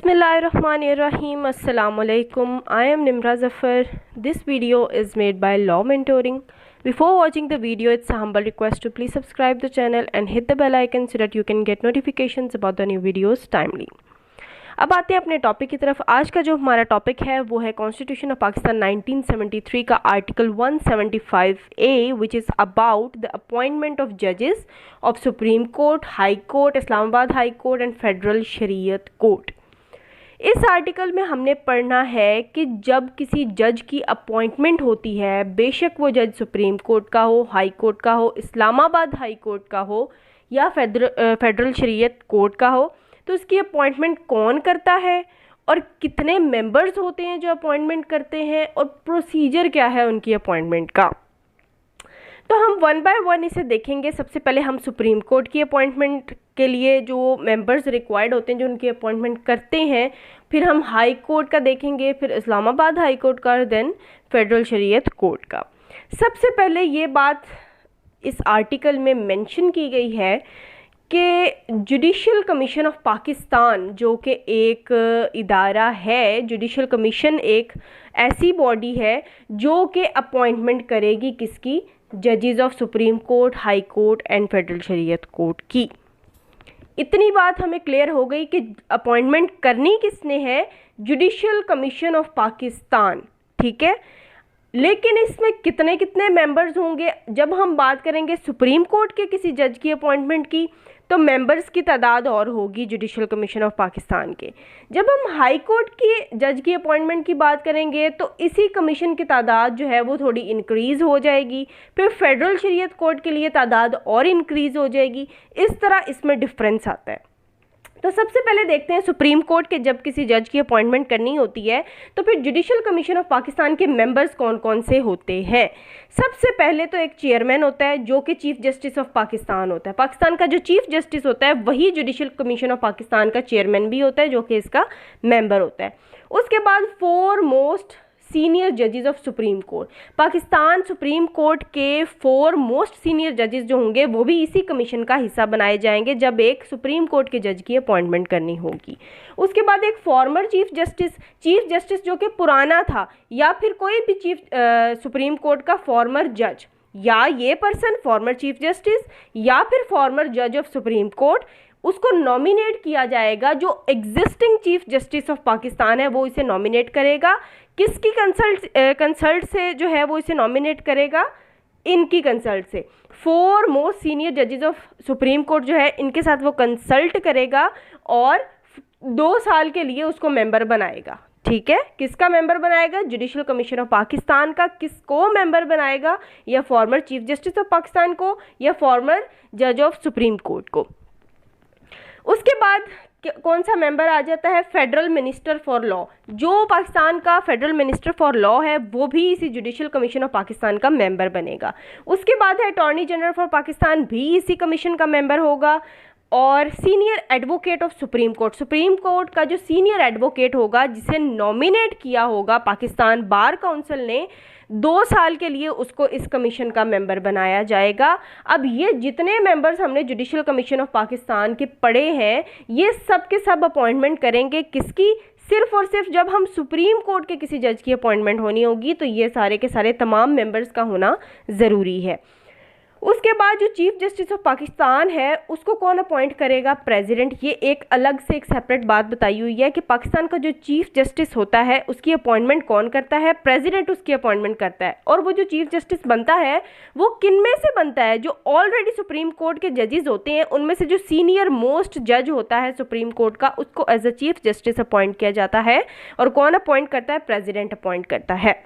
Bismillahirrahmanirrahim. Assalamu alaikum. I am Nimra Zafar. This video is made by Law Mentoring. Before watching the video, it's a humble request to please subscribe the channel and hit the bell icon so that you can get notifications about the new videos timely. अब आते हैं अपने topic की तरफ। आज का जो हमारा टॉपिक है वो है कॉन्स्टिट्यूशन ऑफ पाकिस्तान 1973 का article 175A which is about the appointment of जजेस of supreme court, high court, Islamabad high court and federal Shariat court. इस आर्टिकल में हमने पढ़ना है कि जब किसी जज की अपॉइंटमेंट होती है, बेशक वो जज सुप्रीम कोर्ट का हो, हाई कोर्ट का हो, इस्लामाबाद हाई कोर्ट का हो या फेडरल शरीयत कोर्ट का हो, तो उसकी अपॉइंटमेंट कौन करता है और कितने मेंबर्स होते हैं जो अपॉइंटमेंट करते हैं और प्रोसीजर क्या है उनकी अपॉइंटमेंट का। तो हम वन बाय वन इसे देखेंगे। सबसे पहले हम सुप्रीम कोर्ट की अपॉइंटमेंट के लिए जो मेंबर्स रिक्वायर्ड होते हैं जो उनकी अपॉइंटमेंट करते हैं, फिर हम हाई कोर्ट का देखेंगे, फिर इस्लामाबाद हाई कोर्ट का, देन फेडरल शरीयत कोर्ट का। सबसे पहले ये बात इस आर्टिकल में मेंशन की गई है कि जुडिशल कमीशन ऑफ पाकिस्तान जो कि एक इदारा है, जुडिशल कमीशन एक ऐसी बॉडी है जो कि अपॉइंटमेंट करेगी किसकी, जजेस of supreme court, high court and federal Shariat court की। इतनी बात हमें क्लियर हो गई कि अपॉइंटमेंट करनी किसने है, जुडिशल कमीशन ऑफ पाकिस्तान, ठीक है। लेकिन इसमें कितने कितने मेंबर्स होंगे, जब हम बात करेंगे सुप्रीम कोर्ट के किसी जज की अपॉइंटमेंट की तो मेंबर्स की तादाद और होगी जुडिशल कमीशन ऑफ पाकिस्तान के। जब हम हाई कोर्ट की जज की अपॉइंटमेंट की बात करेंगे तो इसी कमीशन की तादाद जो है वो थोड़ी इंक्रीज़ हो जाएगी, फिर फेडरल शरीयत कोर्ट के लिए तादाद और इंक्रीज़ हो जाएगी। इस तरह इसमें डिफरेंस आता है। तो सबसे पहले देखते हैं सुप्रीम कोर्ट के जब किसी जज की अपॉइंटमेंट करनी होती है तो फिर जुडिशल कमीशन ऑफ पाकिस्तान के मेंबर्स कौन कौन से होते हैं। सबसे पहले तो एक चेयरमैन होता है जो कि चीफ जस्टिस ऑफ पाकिस्तान होता है। पाकिस्तान का जो चीफ जस्टिस होता है वही जुडिशल कमीशन ऑफ पाकिस्तान का चेयरमैन भी होता है जो कि इसका मेंबर होता है। उसके बाद 4 मोस्ट सीनियर जजेस of supreme court, Pakistan supreme court के 4 मोस्ट सीनियर जजेस जो होंगे वो भी इसी कमीशन का हिस्सा बनाए जाएंगे जब एक सुप्रीम कोर्ट के जज की अपॉइंटमेंट करनी होगी। उसके बाद एक फॉर्मर चीफ जस्टिस जो कि पुराना था, या फिर कोई भी सुप्रीम कोर्ट का फॉर्मर जज, या ये पर्सन फॉर्मर चीफ जस्टिस या फिर फॉर्मर जज ऑफ सुप्रीम कोर्ट, उसको नॉमिनेट किया जाएगा। जो existing chief justice of Pakistan है वो इसे नॉमिनेट करेगा। किसकी कंसल्ट से जो है वो इसे नॉमिनेट करेगा, इनकी कंसल्ट से। 4 मोस्ट सीनियर जजेस ऑफ सुप्रीम कोर्ट जो है इनके साथ वो कंसल्ट करेगा और 2 साल के लिए उसको मेंबर बनाएगा, ठीक है। किसका मेंबर बनाएगा, जुडिशल कमीशन ऑफ पाकिस्तान का। किसको मेंबर बनाएगा, या former chief justice of Pakistan को या फॉर्मर जज ऑफ सुप्रीम कोर्ट को। उसके बाद कौन सा मेंबर आ जाता है, फेडरल मिनिस्टर फॉर लॉ। जो पाकिस्तान का फेडरल मिनिस्टर फॉर लॉ है वो भी इसी जुडिशल कमीशन ऑफ पाकिस्तान का मेंबर बनेगा। उसके बाद है अटॉर्नी जनरल फॉर पाकिस्तान, भी इसी कमीशन का मेंबर होगा। और senior advocate of supreme court का जो सीनियर एडवोकेट होगा जिसे नॉमिनेट किया होगा पाकिस्तान बार काउंसिल ने, 2 साल के लिए उसको इस कमीशन का मेंबर बनाया जाएगा। अब ये जितने मेंबर्स हमने जुडिशल कमीशन ऑफ पाकिस्तान के पढ़े हैं ये सब के सब अपॉइंटमेंट करेंगे किसकी, सिर्फ और सिर्फ जब हम सुप्रीम कोर्ट के किसी जज की अपॉइंटमेंट होनी होगी तो ये सारे के सारे तमाम मेंबर्स का होना ज़रूरी है। उसके बाद जो चीफ जस्टिस ऑफ पाकिस्तान है उसको कौन अपॉइंट करेगा, प्रेसिडेंट। ये एक अलग से एक सेपरेट बात बताई हुई है कि पाकिस्तान का जो चीफ जस्टिस होता है उसकी अपॉइंटमेंट कौन करता है, प्रेसिडेंट उसकी अपॉइंटमेंट करता है। और वो जो चीफ जस्टिस बनता है वो किन में से बनता है, जो ऑलरेडी सुप्रीम कोर्ट के जजेस होते हैं उनमें से जो सीनियर मोस्ट जज होता है सुप्रीम कोर्ट का उसको as a chief justice appoint किया जाता है। और कौन अपॉइंट करता है, प्रेसिडेंट अपॉइंट करता है।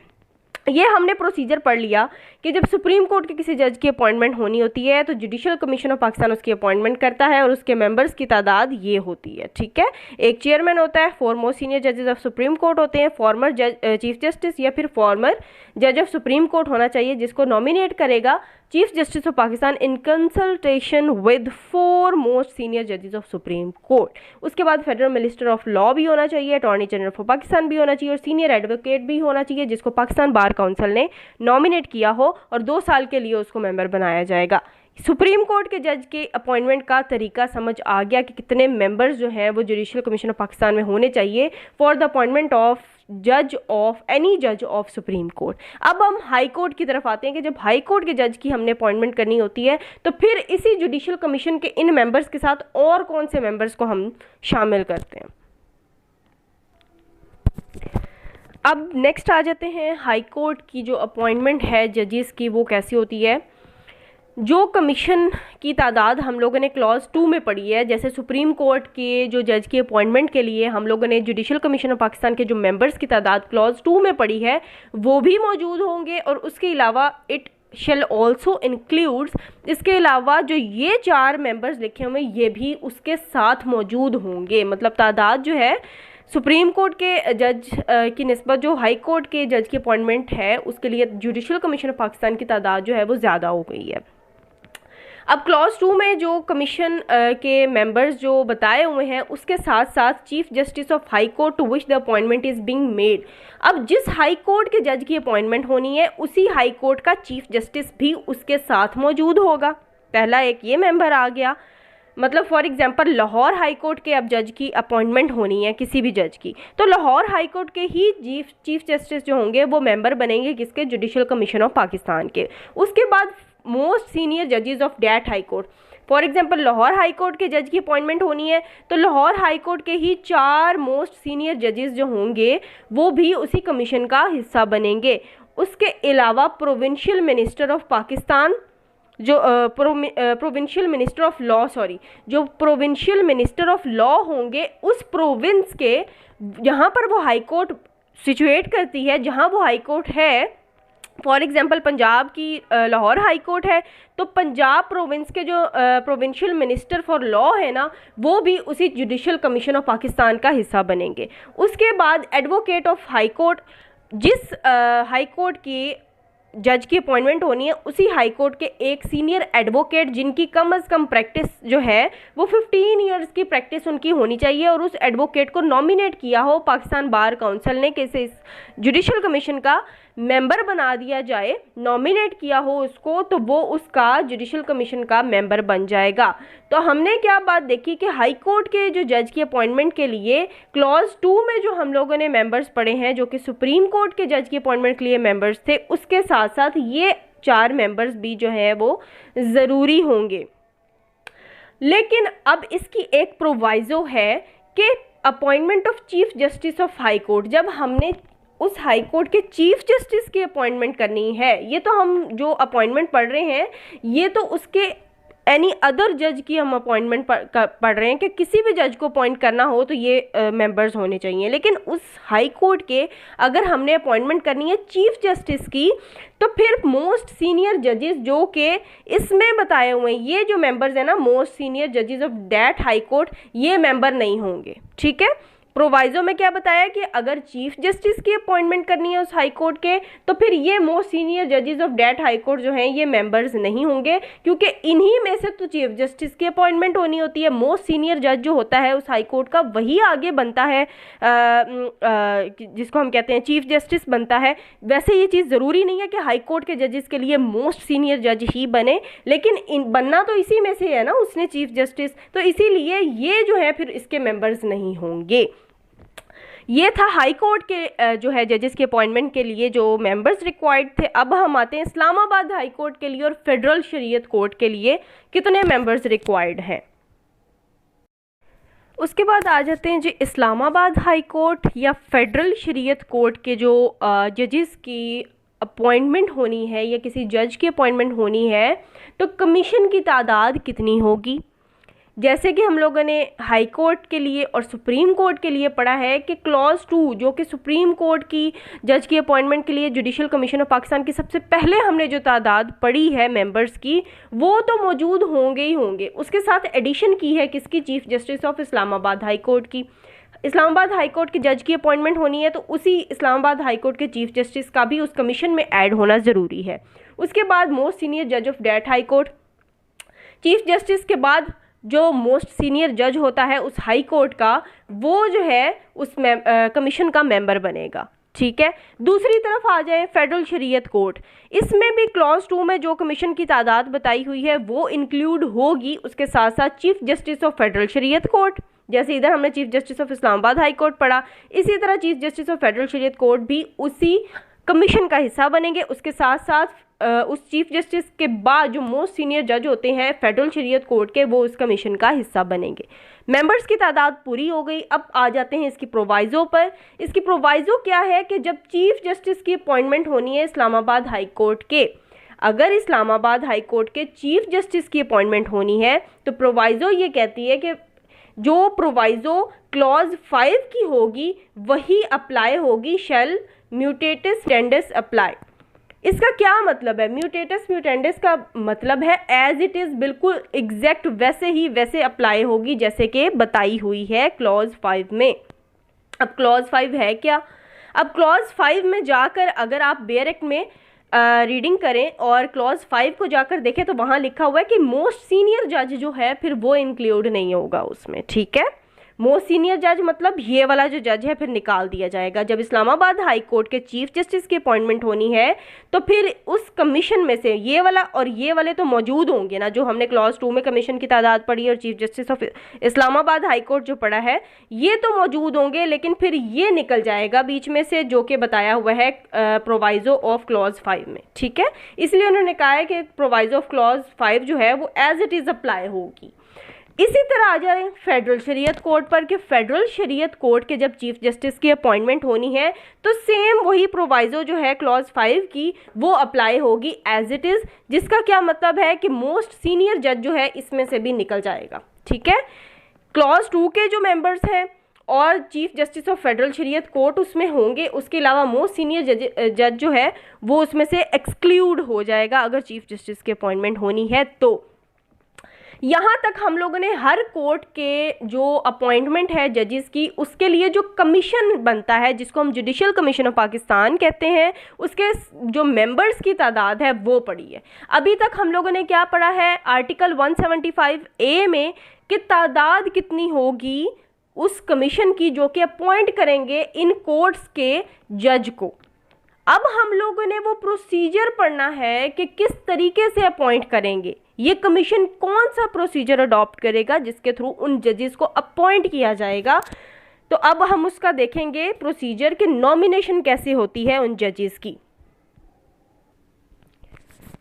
ये हमने प्रोसीजर पढ़ लिया कि जब सुप्रीम कोर्ट के किसी जज की अपॉइंटमेंट होनी होती है तो जुडिशल कमीशन ऑफ पाकिस्तान उसकी अपॉइंटमेंट करता है और उसके मेंबर्स की तादाद ये होती है, ठीक है। एक चेयरमैन होता है, 4 मोस्ट सीनियर जजेस ऑफ सुप्रीम कोर्ट होते हैं, फॉर्मर चीफ जस्टिस या फिर फॉर्मर जज ऑफ सुप्रीम कोर्ट होना चाहिए जिसको नॉमिनेट करेगा chief justice of Pakistan in consultation with 4 most senior जजेस ऑफ सुप्रीम कोर्ट। उसके बाद फेडरल मिनिस्टर ऑफ लॉ भी होना चाहिए, अटॉर्नी जनरल फॉर पाकिस्तान भी होना चाहिए और सीनियर एडवोकेट भी होना चाहिए जिसको पाकिस्तान बार काउंसिल ने नॉमिनेट किया हो और 2 साल के लिए उसको मेंबर बनाया जाएगा। सुप्रीम कोर्ट के जज के अपॉइंटमेंट का तरीका समझ आ गया कि कितने मेंबर्स जो हैं वो जुडिशल कमीशन ऑफ पाकिस्तान में होने चाहिए फॉर द अपॉइंटमेंट ऑफ जज ऑफ एनी जज ऑफ सुप्रीम कोर्ट। अब हम हाई कोर्ट की तरफ आते हैं कि जब हाई कोर्ट के जज की हमने अपॉइंटमेंट करनी होती है तो फिर इसी जुडिशल कमीशन के इन मेंबर्स के साथ और कौन से मेंबर्स को हम शामिल करते हैं। अब नेक्स्ट आ जाते हैं हाई कोर्ट की जो अपॉइंटमेंट है जजेस की वो कैसी होती है। जो कमीशन की तादाद हम लोगों ने क्लॉज 2 में पढ़ी है, जैसे सुप्रीम कोर्ट के जो जज की अपॉइंटमेंट के लिए हम लोगों ने जुडिशल कमीशन ऑफ पाकिस्तान के जो मेंबर्स की तादाद क्लॉज 2 में पढ़ी है वो भी मौजूद होंगे, और उसके अलावा इट शेल ऑल्सो इंक्लूड्स, इसके अलावा जो ये 4 मेंबर्स लिखे हुए ये भी उसके साथ मौजूद होंगे। मतलब तादाद जो है सुप्रीम कोर्ट के जज की निस्बत जो हाई कोर्ट के जज की अपॉइंटमेंट है उसके लिए जुडिशल कमीशन ऑफ पाकिस्तान की तादाद जो है वो ज़्यादा हो गई है। अब क्लॉज 2 में जो कमीशन के मेंबर्स जो बताए हुए हैं उसके साथ साथ chief justice of high court to which the appointment is being made. अब जिस हाई कोर्ट के जज की अपॉइंटमेंट होनी है उसी हाई कोर्ट का चीफ जस्टिस भी उसके साथ मौजूद होगा। पहला एक ये मेंबर आ गया। मतलब for example Lahore high court के अब जज की अपॉइंटमेंट होनी है किसी भी जज की, तो लाहौर हाई कोर्ट के ही चीफ जस्टिस जो होंगे वो मेंबर बनेंगे किसके, जुडिशल कमीशन ऑफ पाकिस्तान के। उसके बाद मोस्ट सीनियर जजेस of that high court, for example Lahore high court के जज की अपॉइंटमेंट होनी है तो लाहौर हाई कोर्ट के ही 4 मोस्ट सीनियर जजेस जो होंगे वो भी उसी कमीशन का हिस्सा बनेंगे। उसके अलावा प्रोविंशियल मिनिस्टर ऑफ पाकिस्तान जो प्रोविंशियल मिनिस्टर ऑफ लॉ जो प्रोविंशियल मिनिस्टर ऑफ लॉ होंगे उस प्रोविंस के जहाँ पर वो हाई कोर्ट सिचुएट करती है, जहाँ वो हाई कोर्ट है, फॉर एग्जांपल पंजाब की लाहौर हाई कोर्ट है तो पंजाब प्रोविंस के जो प्रोविंशियल मिनिस्टर फॉर लॉ है ना वो भी उसी जुडिशल कमीशन ऑफ पाकिस्तान का हिस्सा बनेंगे। उसके बाद एडवोकेट ऑफ हाई कोर्ट, जिस हाई कोर्ट की जज की अपॉइंटमेंट होनी है उसी हाई कोर्ट के एक सीनियर एडवोकेट जिनकी कम अज़ कम प्रैक्टिस जो है वो 15 इयर्स की प्रैक्टिस उनकी होनी चाहिए, और उस एडवोकेट को नॉमिनेट किया हो पाकिस्तान बार काउंसिल ने कि इस जुडिशल कमीशन का मेंबर बना दिया जाए, नॉमिनेट किया हो उसको, तो वो उसका जुडिशल कमीशन का मेंबर बन जाएगा। तो हमने क्या बात देखी कि हाई कोर्ट के जो जज की अपॉइंटमेंट के लिए क्लॉज 2 में जो हम लोगों ने मेंबर्स पढ़े हैं जो कि सुप्रीम कोर्ट के जज की अपॉइंटमेंट के लिए मेंबर्स थे, उसके साथ साथ ये 4 मेंबर्स भी जो है वो ज़रूरी होंगे। लेकिन अब इसकी एक प्रोवाइजो है कि appointment of chief justice of high court, जब हमने उस हाई कोर्ट के चीफ जस्टिस की अपॉइंटमेंट करनी है, ये तो हम जो अपॉइंटमेंट पढ़ रहे हैं ये तो उसके एनी अदर जज की हम अपॉइंटमेंट पढ़ रहे हैं कि किसी भी जज को अपॉइंट करना हो तो ये मेंबर्स होने चाहिए। लेकिन उस हाई कोर्ट के अगर हमने अपॉइंटमेंट करनी है चीफ जस्टिस की तो फिर मोस्ट सीनियर जजेस जो कि इसमें बताए हुए हैं, ये जो मेंबर्स हैं ना मोस्ट सीनियर जजेस ऑफ दैट हाई कोर्ट, ये मेंबर नहीं होंगे। ठीक है, प्रोवाइजो में क्या बताया कि अगर चीफ जस्टिस की अपॉइंटमेंट करनी है उस हाई कोर्ट के तो फिर ये मोस्ट सीनियर जजेस ऑफ दैट हाई कोर्ट जो हैं ये मेंबर्स नहीं होंगे, क्योंकि इन्हीं में से तो चीफ जस्टिस की अपॉइंटमेंट होनी होती है। मोस्ट सीनियर जज जो होता है उस हाई कोर्ट का वही आगे बनता है, जिसको हम कहते हैं चीफ जस्टिस बनता है। वैसे ये चीज़ ज़रूरी नहीं है कि हाई कोर्ट के जजेस के लिए मोस्ट सीनियर जज ही बने, लेकिन बनना तो इसी में से है ना उसने चीफ जस्टिस, तो इसीलिए ये जो है फिर इसके मेंबर्स नहीं होंगे। ये था हाई कोर्ट के जो है जजेस की अपॉइंटमेंट के लिए जो मेंबर्स रिक्वायर्ड थे। अब हम आते हैं इस्लामाबाद हाई कोर्ट के लिए और फेडरल शरीयत कोर्ट के लिए कितने मेंबर्स रिक्वायर्ड हैं। उसके बाद आ जाते हैं जी इस्लामाबाद हाई कोर्ट या फेडरल शरीयत कोर्ट के जो जजेस की अपॉइंटमेंट होनी है या किसी जज की अपॉइंटमेंट होनी है तो कमीशन की तादाद कितनी होगी। जैसे कि हम लोगों ने हाई कोर्ट के लिए और सुप्रीम कोर्ट के लिए पढ़ा है कि क्लॉज 2 जो कि सुप्रीम कोर्ट की जज की अपॉइंटमेंट के लिए जुडिशल कमीशन ऑफ पाकिस्तान की सबसे पहले हमने जो तादाद पढ़ी है मेंबर्स की वो तो मौजूद होंगे ही होंगे। उसके साथ एडिशन की है किसकी, chief justice of Islamabad high court की। इस्लामाबाद हाई कोर्ट के जज की अपॉइंटमेंट होनी है तो उसी इस्लामाबाद हाई कोर्ट के चीफ जस्टिस का भी उस कमीशन में ऐड होना ज़रूरी है। उसके बाद मोस्ट सीनियर जज of that high court, chief justice के बाद जो मोस्ट सीनियर जज होता है उस हाई कोर्ट का वो जो है उस कमीशन का मेंबर बनेगा। ठीक है। दूसरी तरफ आ जाए फेडरल शरीयत कोर्ट, इसमें भी क्लॉज 2 में जो कमीशन की तादाद बताई हुई है वो इंक्लूड होगी, उसके साथ साथ chief justice of federal Shariat court, जैसे इधर हमने chief justice of Islamabad high court पढ़ा, इसी तरह chief justice of federal Shariat court भी उसी कमीशन का हिस्सा बनेंगे। उसके साथ साथ उस चीफ जस्टिस के बाद जो मोस्ट सीनियर जज होते हैं फेडरल शरीयत कोर्ट के, वो उस कमीशन का हिस्सा बनेंगे। मेंबर्स की तादाद पूरी हो गई। अब आ जाते हैं इसकी प्रोवाइजो पर। इसकी प्रोवाइजो क्या है कि जब चीफ जस्टिस की अपॉइंटमेंट होनी है इस्लामाबाद हाई कोर्ट के, अगर इस्लामाबाद हाई कोर्ट के चीफ जस्टिस की अपॉइंटमेंट होनी है तो प्रोवाइजो ये कहती है कि जो प्रोवाइजो क्लॉज 5 की होगी वही अप्लाई होगी, शैल म्यूटेटिस म्यूटेंडिस अप्लाई। इसका क्या मतलब है? म्यूटेटिस म्यूटेंडिस का मतलब है एज इट इज़, बिल्कुल एग्जैक्ट वैसे ही वैसे अप्लाई होगी जैसे कि बताई हुई है क्लॉज 5 में। अब क्लॉज 5 है क्या? अब क्लॉज 5 में जाकर अगर आप बेयर एक्ट में रीडिंग करें और क्लॉज 5 को जाकर देखें तो वहाँ लिखा हुआ है कि मोस्ट सीनियर जज जो है फिर वो इंक्लूड नहीं होगा उसमें, ठीक है। मोस्ट सीनियर जज मतलब ये वाला जो जज है फिर निकाल दिया जाएगा। जब इस्लामाबाद हाई कोर्ट के चीफ जस्टिस की अपॉइंटमेंट होनी है तो फिर उस कमीशन में से ये वाला और ये वाले तो मौजूद होंगे ना, जो हमने क्लॉज 2 में कमीशन की तादाद पढ़ी और chief justice of Islamabad high court जो पढ़ा है ये तो मौजूद होंगे, लेकिन फिर ये निकल जाएगा बीच में से जो कि बताया हुआ है प्रोवाइजो ऑफ क्लॉज 5 में, ठीक है। इसलिए उन्होंने कहा है कि प्रोवाइजो ऑफ क्लॉज 5 जो है वो एज इट इज़ अप्लाई होगी। इसी तरह आ जाए फेडरल शरीयत कोर्ट पर कि फेडरल शरीयत कोर्ट के जब चीफ जस्टिस की अपॉइंटमेंट होनी है तो सेम वही प्रोवाइजो जो है क्लॉज 5 की वो अप्लाई होगी एज इट इज़, जिसका क्या मतलब है कि मोस्ट सीनियर जज जो है इसमें से भी निकल जाएगा, ठीक है। क्लॉज 2 के जो मेंबर्स हैं और chief justice of federal Shariat court उसमें होंगे, उसके अलावा मोस्ट सीनियर जज जो है वो उसमें से एक्सक्लूड हो जाएगा अगर चीफ जस्टिस की अपॉइंटमेंट होनी है तो। यहाँ तक हम लोगों ने हर कोर्ट के जो अपॉइंटमेंट है जजेस की उसके लिए जो कमीशन बनता है जिसको हम जुडिशल कमीशन ऑफ पाकिस्तान कहते हैं, उसके जो मेंबर्स की तादाद है वो पढ़ी है। अभी तक हम लोगों ने क्या पढ़ा है? आर्टिकल 175A में कि तादाद कितनी होगी उस कमीशन की जो कि अपॉइंट करेंगे इन कोर्ट्स के जज को। अब हम लोगों ने वो प्रोसीजर पढ़ना है कि किस तरीके से अपॉइंट करेंगे, ये कमीशन कौन सा प्रोसीजर अडॉप्ट करेगा जिसके थ्रू उन जजेस को अपॉइंट किया जाएगा। तो अब हम उसका देखेंगे प्रोसीजर कि नॉमिनेशन कैसे होती है उन जजेस की।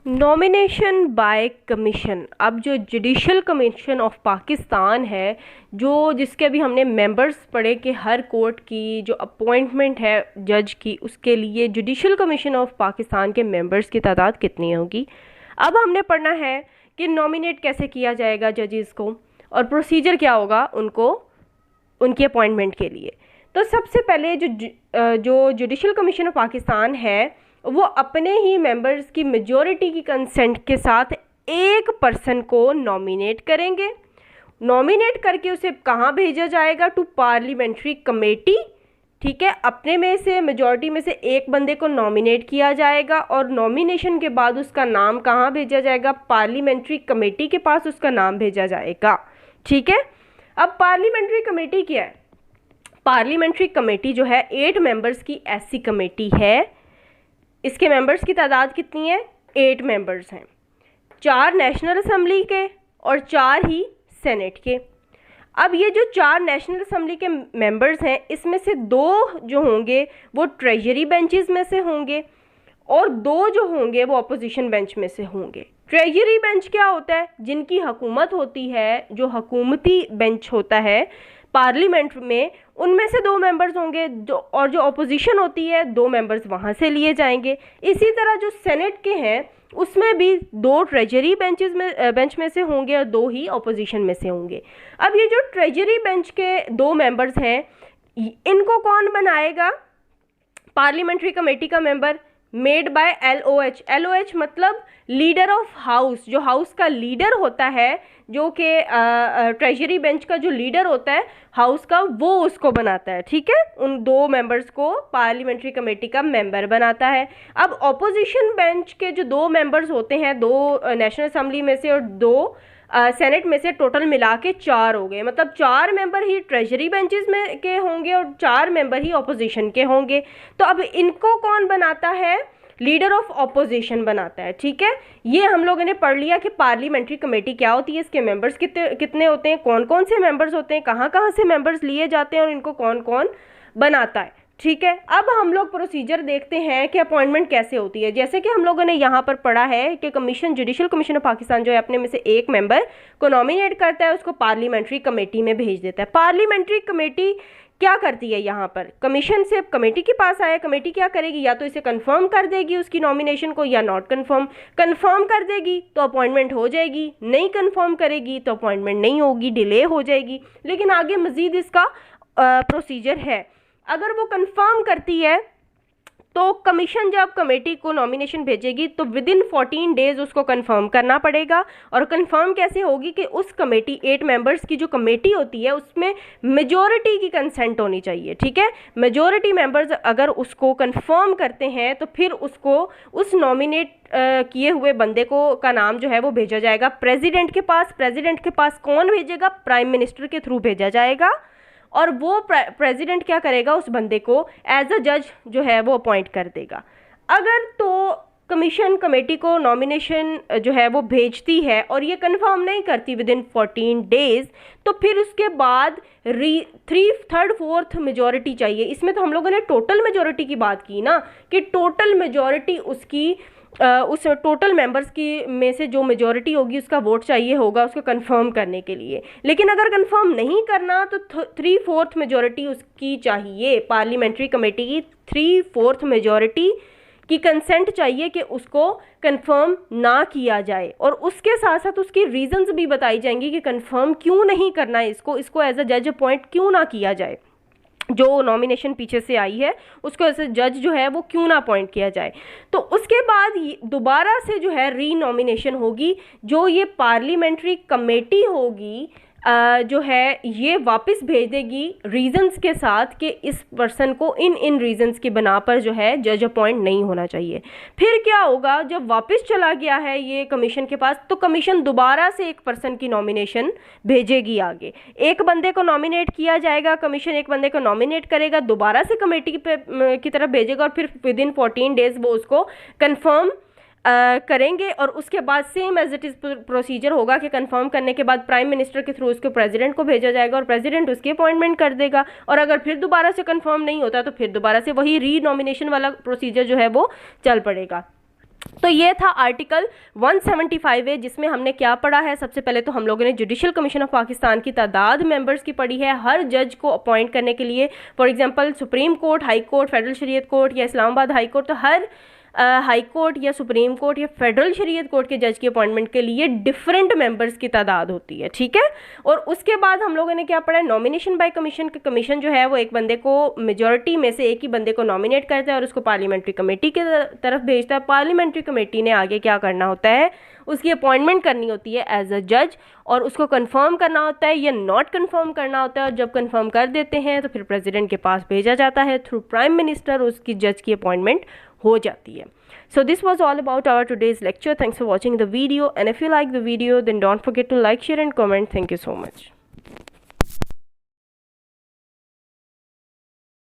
Nomination bye commission. अब जो जुडिशल कमीशन ऑफ पाकिस्तान है, जो जिसके अभी हमने मेंबर्स पढ़े कि हर कोर्ट की जो अपॉइंटमेंट है जज की उसके लिए जुडिशल कमीशन ऑफ पाकिस्तान के मेंबर्स की तादाद कितनी होगी। अब हमने पढ़ना है कि नॉमिनेट कैसे किया जाएगा जजेस को और प्रोसीजर क्या होगा उनको उनकी अपॉइंटमेंट के लिए। तो सबसे पहले जो जुडिशल कमीशन ऑफ पाकिस्तान है वो अपने ही मेंबर्स की मेजॉरिटी की कंसेंट के साथ एक पर्सन को नॉमिनेट करेंगे। नॉमिनेट करके उसे कहाँ भेजा जाएगा? टू पार्लियामेंट्री कमेटी, ठीक है। अपने में से मेजॉरिटी में से एक बंदे को नॉमिनेट किया जाएगा और नॉमिनेशन के बाद उसका नाम कहाँ भेजा जाएगा? पार्लियामेंट्री कमेटी के पास उसका नाम भेजा जाएगा, ठीक है। अब पार्लियामेंट्री कमेटी क्या है? पार्लियामेंट्री कमेटी जो है 8 मेंबर्स की ऐसी कमेटी है। इसके मेंबर्स की तादाद कितनी है? 8 मेंबर्स हैं, 4 नेशनल असम्बली के और 4 ही सेनेट के। अब ये जो 4 नेशनल असम्बली के मेंबर्स हैं इसमें से 2 जो होंगे वो ट्रेजरी बेंचेस में से होंगे और 2 जो होंगे वो अपोजिशन बेंच में से होंगे। ट्रेजरी बेंच क्या होता है? जिनकी हुकूमत होती है, जो हुकूमती बेंच होता है पार्लियामेंट में, उनमें से 2 मेंबर्स होंगे और जो अपोजिशन होती है 2 मेंबर्स वहाँ से लिए जाएंगे। इसी तरह जो सेनेट के हैं उसमें भी 2 ट्रेजरी बेंच में से होंगे और 2 ही अपोजिशन में से होंगे। अब ये जो ट्रेजरी बेंच के 2 मेंबर्स हैं इनको कौन बनाएगा? पार्लियामेंट्री कमेटी का member made by LOH। LOH मतलब लीडर ऑफ हाउस, जो हाउस का लीडर होता है, जो कि ट्रेजरी बेंच का जो लीडर होता है हाउस का, वो उसको बनाता है, ठीक है। उन 2 मेंबर्स को पार्लियामेंट्री कमेटी का मेंबर बनाता है। अब ऑपोजिशन बेंच के जो 2 मेंबर्स होते हैं, 2 नेशनल असम्बली में से और 2 सेनेट में से टोटल मिला के 4 हो गए, मतलब 4 मेंबर ही ट्रेजरी बेंचेस में के होंगे और 4 मेंबर ही ऑपोजिशन के होंगे। तो अब इनको कौन बनाता है? लीडर ऑफ ऑपोजिशन बनाता है। ठीक है, ये हम लोगों ने पढ़ लिया कि पार्लियामेंट्री कमेटी क्या होती है, इसके मेंबर्स कितने होते हैं, कौन कौन से मेंबर्स होते हैं, कहाँ कहाँ से मेंबर्स लिए जाते हैं और इनको कौन कौन बनाता है। ठीक है, अब हम लोग प्रोसीजर देखते हैं कि अपॉइंटमेंट कैसे होती है। जैसे कि हम लोगों ने यहाँ पर पढ़ा है कि commission, judicial commission of Pakistan जो है अपने में से एक मेंबर को नॉमिनेट करता है, उसको पार्लियामेंट्री कमेटी में भेज देता है। पार्लियामेंट्री कमेटी क्या करती है? यहाँ पर कमीशन से कमेटी के पास आया, कमेटी क्या करेगी? या तो इसे कंफर्म कर देगी उसकी नॉमिनेशन को, या नॉट कंफर्म कर देगी तो अपॉइंटमेंट हो जाएगी, नहीं कंफर्म करेगी तो अपॉइंटमेंट नहीं होगी, डिले हो जाएगी। लेकिन आगे मजीद इसका प्रोसीजर है। अगर वो कंफर्म करती है तो कमीशन जब कमेटी को नॉमिनेशन भेजेगी तो विद इन 14 डेज उसको कंफर्म करना पड़ेगा। और कंफर्म कैसे होगी कि उस कमेटी 8 मेंबर्स की जो कमेटी होती है उसमें मेजॉरिटी की कंसेंट होनी चाहिए। ठीक है, मेजॉरिटी मेंबर्स अगर उसको कंफर्म करते हैं तो फिर उसको उस नॉमिनेट किए हुए बंदे को का नाम जो है वो भेजा जाएगा प्रेसिडेंट के पास। प्रेसिडेंट के पास कौन भेजेगा? प्राइम मिनिस्टर के थ्रू भेजा जाएगा और वो प्रेसिडेंट क्या करेगा? उस बंदे को एज अ जज जो है वो अपॉइंट कर देगा। अगर तो कमीशन कमेटी को नॉमिनेशन जो है वो भेजती है और ये कंफर्म नहीं करती विद इन 14 डेज, तो फिर उसके बाद 3/4 मेजॉरिटी चाहिए। इसमें तो हम लोगों ने टोटल मेजॉरिटी की बात की ना, कि टोटल मेजॉरिटी उसकी उस टोटल मेंबर्स की में से जो मेजॉरिटी होगी उसका वोट चाहिए होगा उसको कंफर्म करने के लिए। लेकिन अगर कंफर्म नहीं करना तो 3/4 मेजॉरिटी उसकी चाहिए। पार्लियामेंट्री कमेटी की 3/4 मेजॉरिटी की कंसेंट चाहिए कि उसको कंफर्म ना किया जाए, और उसके साथ साथ उसकी रीजंस भी बताई जाएंगी कि कंफर्म क्यों नहीं करना है, इसको एज अ जज अपॉइंट क्यों ना किया जाए। जो नॉमिनेशन पीछे से आई है उसको ऐसे जज जो है वो क्यों ना अपॉइंट किया जाए। तो उसके बाद दोबारा से जो है री नॉमिनेशन होगी। जो ये पार्लियामेंट्री कमेटी होगी जो है ये वापस भेज देगी रीजंस के साथ कि इस पर्सन को इन रीजंस की बना पर जो है जज अपॉइंट नहीं होना चाहिए। फिर क्या होगा? जब वापस चला गया है ये कमीशन के पास तो कमीशन दोबारा से एक पर्सन की नॉमिनेशन भेजेगी आगे। एक बंदे को नॉमिनेट किया जाएगा, कमीशन एक बंदे को नॉमिनेट करेगा, दोबारा से कमेटी की तरफ भेजेगा और फिर विद इन 14 डेज वो उसको कंफर्म करेंगे। और उसके बाद same as it is procedure होगा कि कंफर्म करने के बाद प्राइम मिनिस्टर के थ्रू उसको प्रेसिडेंट को भेजा जाएगा और प्रेसिडेंट उसकी अपॉइंटमेंट कर देगा। और अगर फिर दोबारा से कंफर्म नहीं होता तो फिर दोबारा से वही री नॉमिनेशन वाला प्रोसीजर जो है वो चल पड़ेगा। तो ये था आर्टिकल 175A, जिसमें हमने क्या पढ़ा है? सबसे पहले तो हम लोगों ने जुडिशल कमीशन ऑफ पाकिस्तान की तादाद मेंबर्स की पढ़ी है हर जज को अपॉइंट करने के लिए। For example supreme court, high court, federal Shariat court या इस्लामाबाद हाई कोर्ट, तो हर हाई कोर्ट या सुप्रीम कोर्ट या फेडरल शरीयत कोर्ट के जज की अपॉइंटमेंट के लिए डिफरेंट मेंबर्स की तादाद होती है। ठीक है, और उसके बाद हम लोगों ने क्या पढ़ा है? Nomination bye commission. कमीशन जो है वो एक बंदे को मेजॉरिटी में से एक ही बंदे को नॉमिनेट करता है और उसको पार्लियामेंट्री कमेटी के तरफ भेजता है। पार्लियामेंट्री कमेटी ने आगे क्या करना होता है? उसकी अपॉइंटमेंट करनी होती है एज अ जज, और उसको कंफर्म करना होता है या नॉट कंफर्म करना होता है। और जब कंफर्म कर देते हैं तो फिर प्रेसिडेंट के पास भेजा जाता है थ्रू प्राइम मिनिस्टर, उसकी जज की अपॉइंटमेंट हो जाती है। So this was all about our today's lecture. Thanks for watching the video, and if you like the video then don't forget to like, share and comment. Thank you so much.